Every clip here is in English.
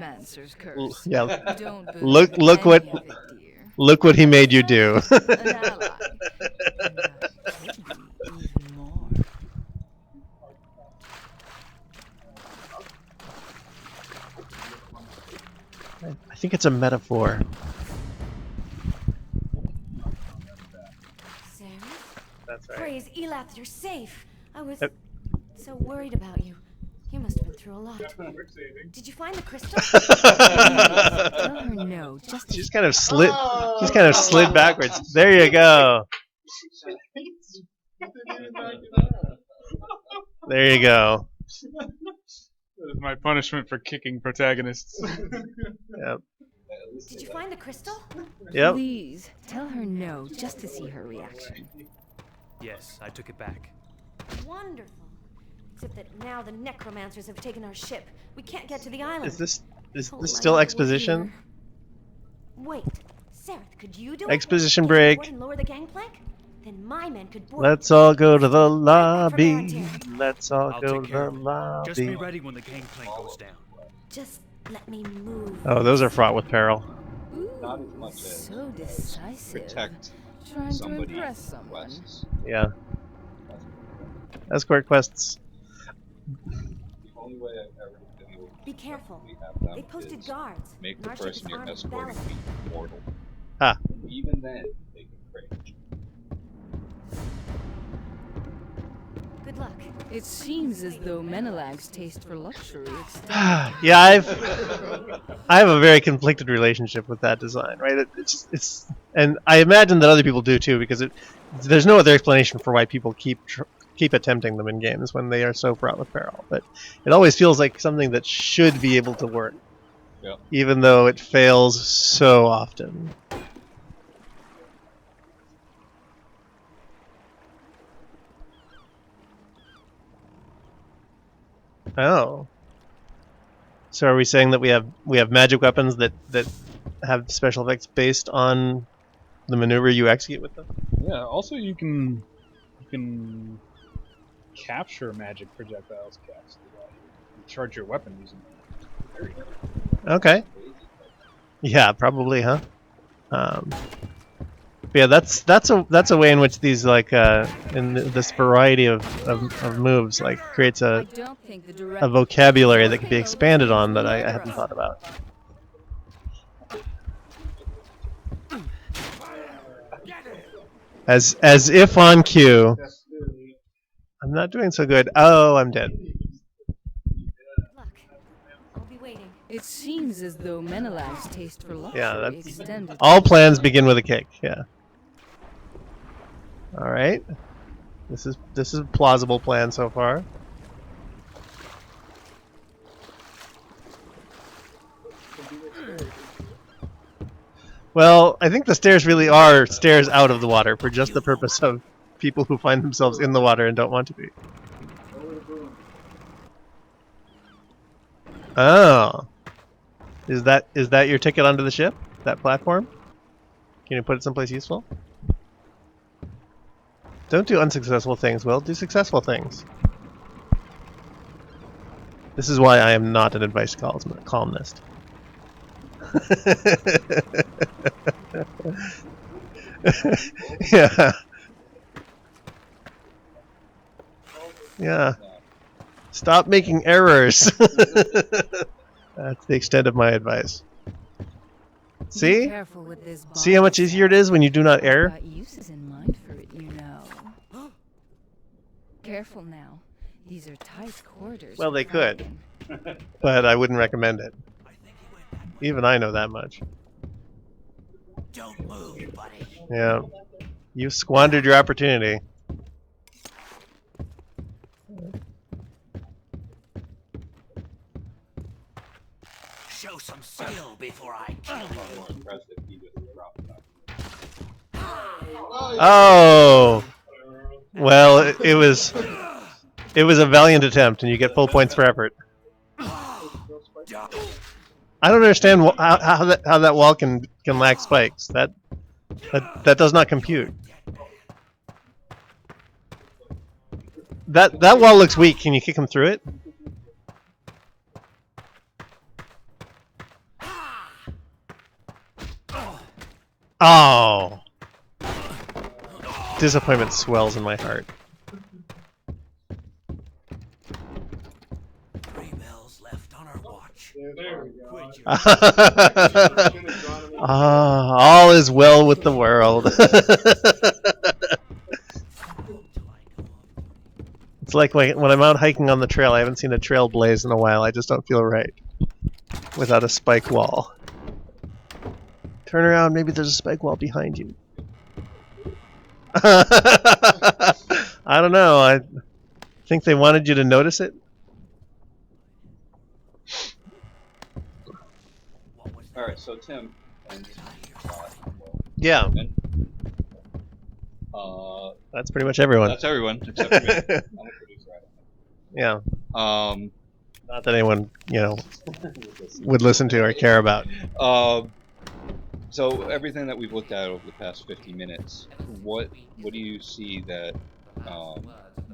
Mancer's curse. Yeah. Don't Look believe what any of it, dear. look what he made you do. An ally. And I could be even more. I think it's a metaphor. Sarah? That's right. Praise Elath, you're safe. I was Yep. so worried about you. You must have been through a lot. Did you find the crystal? Tell her no, just She's kind of slid. She's kind of slid backwards. There you go. There you go. That is my punishment for kicking protagonists. Yep. Did you find the crystal? Yep. Please, tell her no, just to see her reaction. Yes, I took it back. Wonderful. Except that now the necromancers have taken our ship. We can't get to the island. Is this Oh, still my exposition? dear. Wait, Sarah, could you do Exposition it? break. Board and lower the gangplank? Then my men could board. Let's all go to the Right back from lobby. Arantir. Let's all I'll go take to care the of it. Just be lobby. ready when the gangplank goes down. Just let me move. Oh, those are fraught with peril. Not as much as So decisive. protect Trying to somebody impress someone. quests. Yeah. Escort quests. The only way I've ever been able to Be careful. have them They posted is guards. make and the our ship is person you're armed with escorting ballast. be mortal. Ah. And even then, they can cringe. Good luck. It seems as though Menelag's taste for luxury extends. Yeah, I have a very conflicted relationship with that design, right? It's and I imagine that other people do too, because there's no other explanation for why people keep attempting them in games when they are so fraught with peril. But it always feels like something that should be able to work, Yeah. even though it fails so often. Oh. So are we saying that we have magic weapons that have special effects based on the maneuver you execute with them? Yeah. Also, you can capture magic projectiles cast. You charge your weapon using them. Okay. Yeah, probably, huh? But yeah, that's a way in which these in this variety of moves creates I a don't think the vocabulary that can be expanded on that I hadn't thought about. As if on cue. I'm not doing so good. Oh, I'm dead. Good luck. I'll be waiting. It seems as though Menelag's taste for luxury Yeah, that's extended. all plans begin with a kick. Yeah. All right. This is a plausible plan so far. Well, I think the stairs really are stairs out of the water for just the purpose of people who find themselves in the water and don't want to be. Oh. Is that your ticket onto the ship? That platform? Can you put it someplace useful? Don't do unsuccessful things, Will. Do successful things. This is why I am not an advice columnist. Yeah. Yeah. Stop making errors. That's the extent of my advice. Be See? careful with this See how much easier it is when you do not I've err? got uses in mind for it, you know. Careful now. These are tight quarters. Well, for they could. fighting. But I wouldn't recommend it. Even I know that much. Don't move, buddy. Yeah. You squandered your opportunity. Show some skill before I kill you. Impressed if he just dropped it out. Oh! Well, it was a valiant attempt, and you get full points for effort. I don't understand how that wall can lack spikes. That does not compute. That wall looks weak. Can you kick him through it? Oh! Disappointment swells in my heart. 3 bells left on our watch. There we go. Quit your Ah, all is well with the world. It's like when I'm out hiking on the trail, I haven't seen a trail blaze in a while. I just don't feel right without a spike wall. Turn around, maybe there's a spike wall behind you. I don't know. I think they wanted you to notice it. What was that? All right, so Tim. And, Yeah, that's pretty much everyone. that's everyone except for me. I'm a producer. Yeah, Um, not that anyone, would listen to or care about. so everything that we've looked at over the past 50 minutes, what do you see that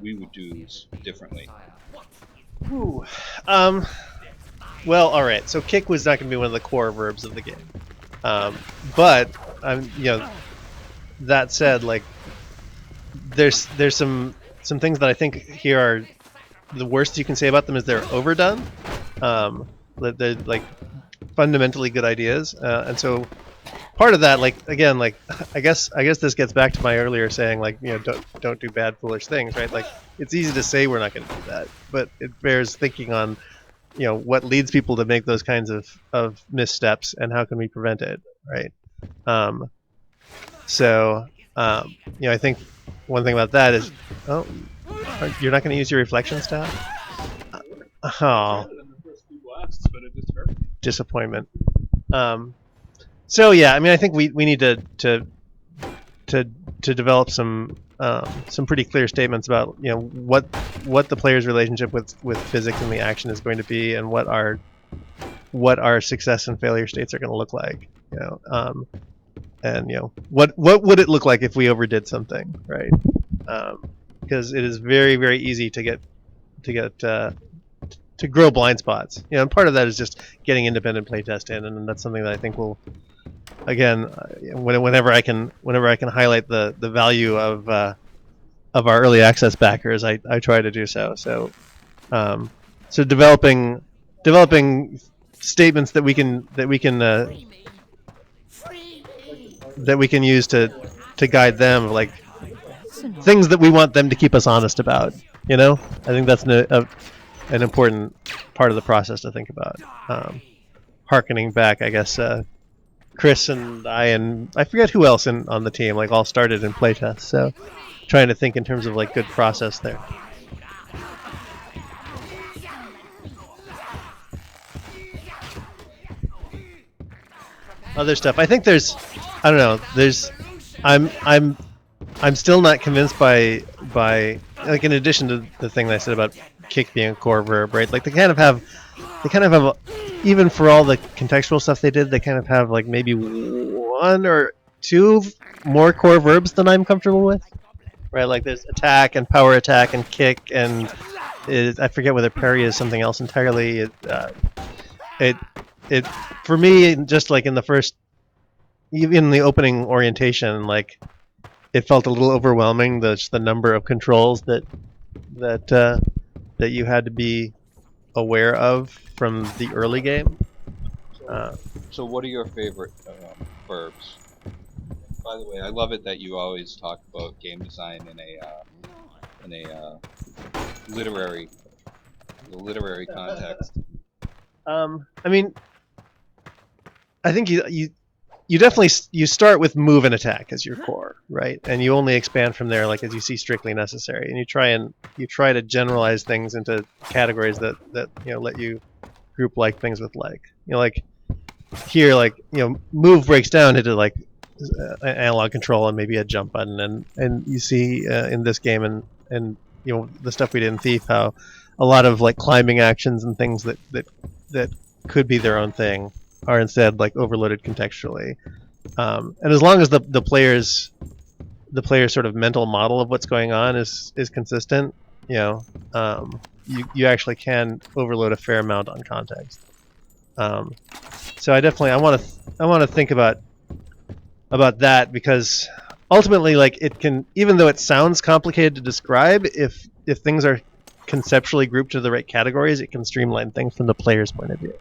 we would do differently? Ooh. Well, all right. So kick was not going to be one of the core verbs of the game, but that said, like there's some things that I think here are the worst you can say about them is they're overdone. They're like fundamentally good ideas, and so part of that, like again, like I guess this gets back to my earlier saying, like don't do bad foolish things, right? Like it's easy to say we're not going to do that, but it bears thinking on what leads people to make those kinds of missteps and how can we prevent it, right? I think one thing about that is, you're not going to use your reflection staff? Oh, disappointment. So yeah, I mean, I think we need to develop some pretty clear statements about what the player's relationship with physics and the action is going to be, and what our success and failure states are going to look like. And what would it look like if we overdid something, right? Because it is very, very easy to grow blind spots. And part of that is just getting independent playtest in, and that's something that I think will, again, whenever I can highlight the value of our early access backers, I try to do so. So developing statements that we can use to guide them, like things that we want them to keep us honest about. I think that's an important part of the process to think about. Harkening back, I guess, Chris and I forget who else on the team, like all started in playtest. So trying to think in terms of like good process there. Other stuff. I think I don't know. I'm still not convinced by like, in addition to the thing that I said about kick being a core verb, right? Like they kind of have even for all the contextual stuff they did, they kind of have like maybe 1 or 2 more core verbs than I'm comfortable with, right? Like there's attack and power attack and kick, and I forget whether parry is something else entirely. It for me, just like in the first, even in the opening orientation, like it felt a little overwhelming, the number of controls that you had to be aware of from the early game. So what are your favorite verbs? By the way, I love it that you always talk about game design in a literary context. I mean, I think you definitely start with move and attack as your core, right? And you only expand from there, like as you see strictly necessary. And you try to generalize things into categories that let you group like things with like. Like here, like move breaks down into like an analog control and maybe a jump button, and you see in this game and the stuff we did in Thief, how a lot of like climbing actions and things that could be their own thing are instead like overloaded contextually, and as long as the player's sort of mental model of what's going on is consistent, you actually can overload a fair amount on context. So I want to think about about that, because ultimately, like, it can, even though it sounds complicated to describe, if things are conceptually grouped to the right categories, it can streamline things from the player's point of view.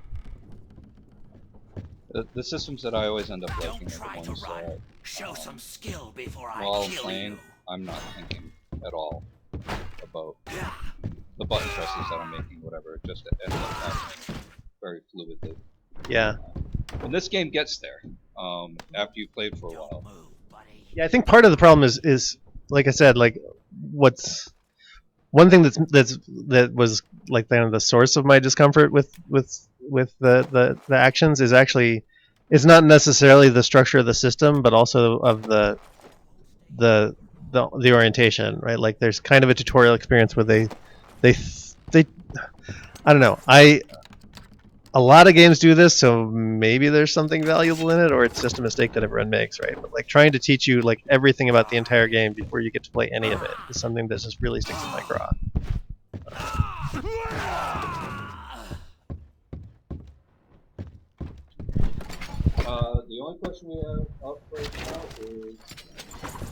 The systems that I always end up liking Don't are try the to ones run. that, Show some skill before while I I'm kill playing, you. I'm not thinking at all about the button presses that I'm making, whatever. It just ends up happening very fluidly. Yeah. And this game gets there after you've played for a Don't while. move, buddy. Yeah, I think part of the problem is like I said, like, what's one thing that was like kind of the source of my discomfort with the actions is actually, it's not necessarily the structure of the system, but also of the orientation, right? Like, there's kind of a tutorial experience where they I don't know. A lot of games do this, so maybe there's something valuable in it, or it's just a mistake that everyone makes, right? But like, trying to teach you like everything about the entire game before you get to play any of it is something that just really sticks in my craw. The only question we have up right now is,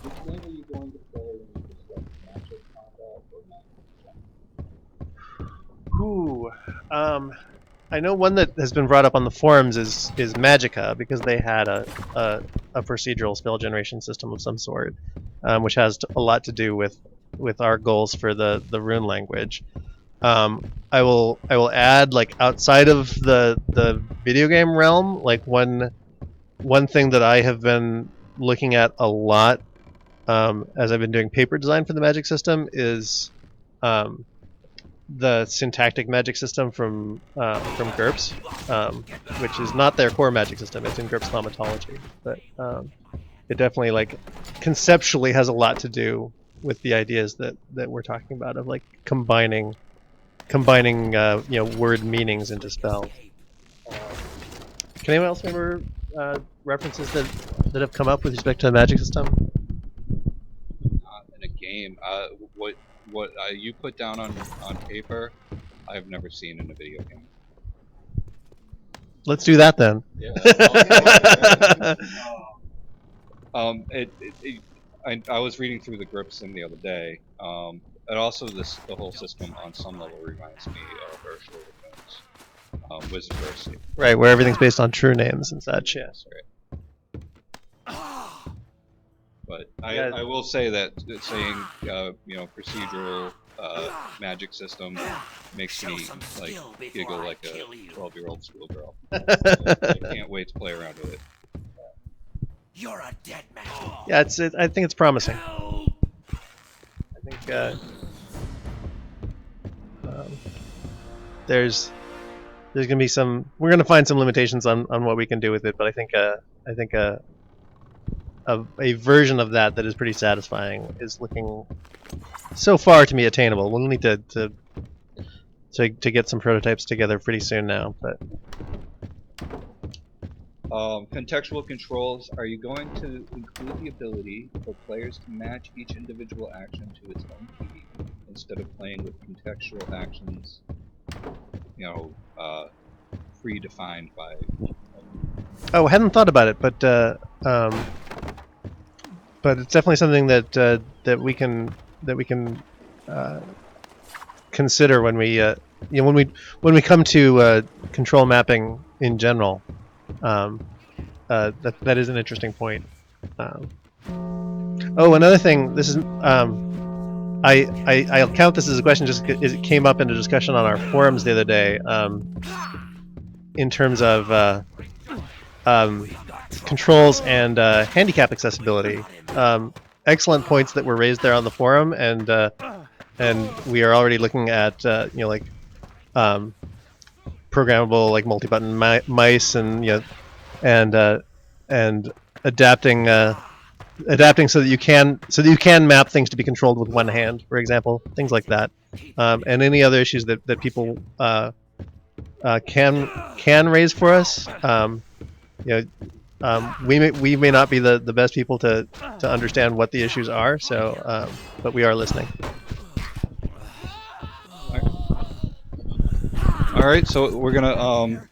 which game are you going to play when you discuss matchup combat or matchup? Ooh, I know one that has been brought up on the forums is Magica, because they had a procedural spell generation system of some sort, which has a lot to do with our goals for the rune language. I will add, like, outside of the video game realm, like, one thing that I have been looking at a lot, as I've been doing paper design for the magic system, is the syntactic magic system from GURPS, which is not their core magic system. It's in GURPS thaumatology, but it definitely, like, conceptually has a lot to do with the ideas that we're talking about, of like combining word meanings into spells. Can anyone else remember references that have come up with respect to the magic system? Not in a game. What you put down on paper, I've never seen in a video game. Let's do that then. Yeah. I was reading through the GRIPS thing the other day. And also the whole system on some level reminds me of Ursula Le Guin's Wizardverse. Right, where everything's based on true names and such. Yeah. That's right. But I will say that saying procedural magic system makes me like giggle like a 12-year-old schoolgirl. I can't wait to play around with it. You're a dead man. Yeah, I think it's promising. I think there's gonna be we're gonna find some limitations on what we can do with it, but I think a version of that is pretty satisfying is looking so far to me attainable. We'll need to get some prototypes together pretty soon now, but contextual controls, are you going to include the ability for players to match each individual action to its own key instead of playing with contextual actions, predefined by... I hadn't thought about it, but it's definitely something that we can consider when we when we come to control mapping in general. That is an interesting point. Another thing. This is I'll count this as a question just because it came up in a discussion on our forums the other day. In terms of controls and handicap accessibility. Excellent points that were raised there on the forum, and we are already looking at programmable, like, multi-button mice, and and adapting so that you can map things to be controlled with one hand, for example, things like that, and any other issues that people can raise for us. We may not be the best people to understand what the issues are, so but we are listening. All right, so we're gonna